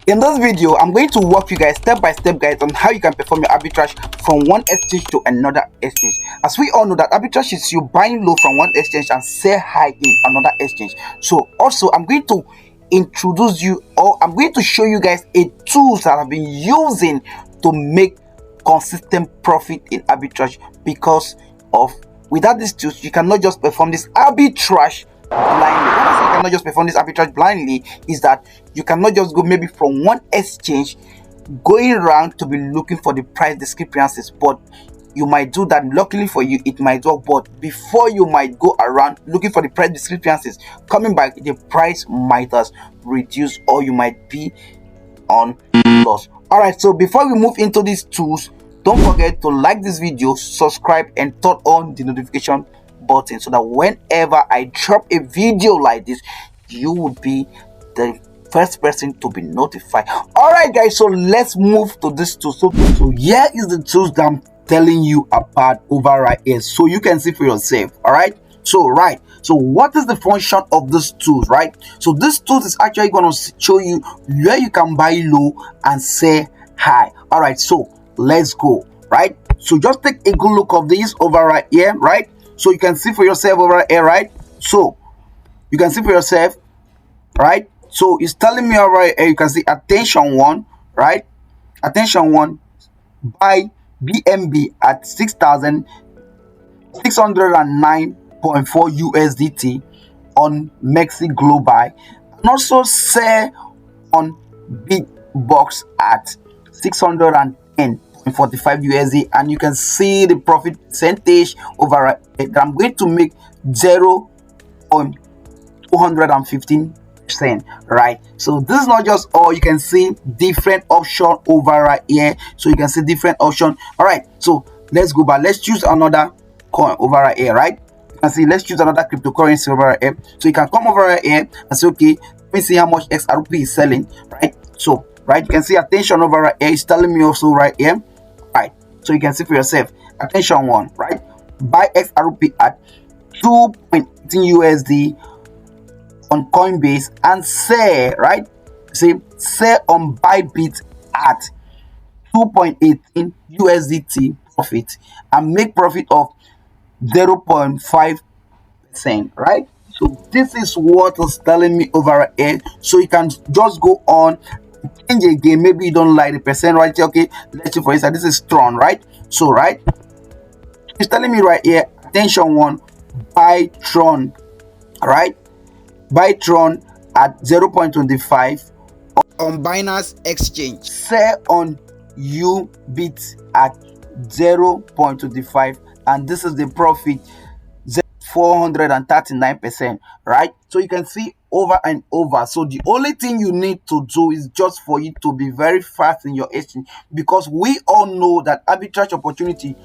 In this video, I'm going to walk you guys step by step guys on how you can perform your arbitrage from one exchange to another exchange. As we all know that arbitrage is you buying low from one exchange and sell high in another exchange. So also I'm going to introduce you, or I'm going to show you guys a tools that I've been using to make consistent profit in arbitrage, because of without these tools you cannot just perform this arbitrage blindly. When I say you cannot just perform this arbitrage blindly, is that you cannot just go maybe from one exchange going around to be looking for the price discrepancies, but you might do that. Luckily for you, it might work, but before you might go around looking for the price discrepancies, coming back the price might has reduced or you might be on loss. All right, so before we move into these tools, don't forget to like this video, subscribe, and turn on the notification button so that whenever I drop a video like this, you will be the first person to be notified. All right guys, so let's move to this tool. So here is the tools that I'm telling you about over right here, so you can see for yourself. All right, so what is the function of this tools, right? So this tools is actually going to show you where you can buy low and sell high. All right, so let's go. Right, so just take a good look of this over right here, right? So you can see for yourself over here, right? So you can see for yourself, right? So it's telling me over here, you can see attention one, right? Attention one, buy BNB at 6,609.4 USDT on Mexi Global, and also sell on Bitbox at 610.45 USD, and you can see the profit percentage over that I'm going to make 0.215%, right? So this is not just all. You can see different option over right here, so you can see different option. All right, so let's go back. Let's choose another coin over right here, right? You can see, let's choose another cryptocurrency over right here. So you can come over right here and say, okay, let me see how much XRP is selling, right? So right, you can see attention over right here is telling me also right here, right? So you can see for yourself, attention one, right? Buy XRP at 2.18 USD on Coinbase and sell, right? See, sell on Bybit at 2.18 USDT profit and make profit of 0.5%, right? So this is what is telling me over here. So you can just go on, change again. Maybe you don't like the percent right here. Okay, let's say for instance this is Tron, right? So right, it's telling me right here, attention one, buy Tron, right? Buy Tron at 0.25 on Binance Exchange, sell on UBIT at 0.25, and this is the profit, 439%, right? So you can see over and over. So the only thing you need to do is just for you to be very fast in your exchange, because we all know that arbitrage opportunity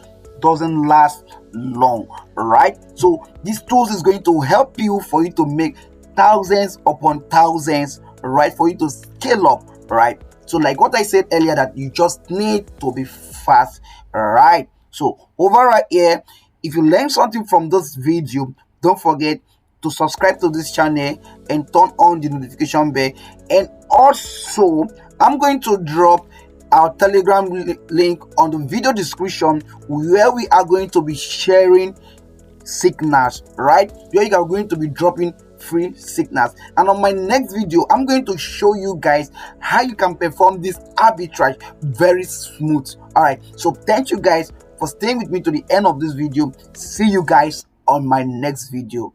doesn't last long, right? So these tools is going to help you for you to make thousands upon thousands, right? For you to scale up, right? So like what I said earlier, that you just need to be fast, right? So over right here, if you learned something from this video, don't forget to subscribe to this channel and turn on the notification bell. And also I'm going to drop our Telegram link on the video description, where we are going to be sharing signals, right? Where you are going to be dropping free signals. And on my next video, I'm going to show you guys how you can perform this arbitrage very smooth. All right, so thank you guys for staying with me to the end of this video. See you guys on my next video.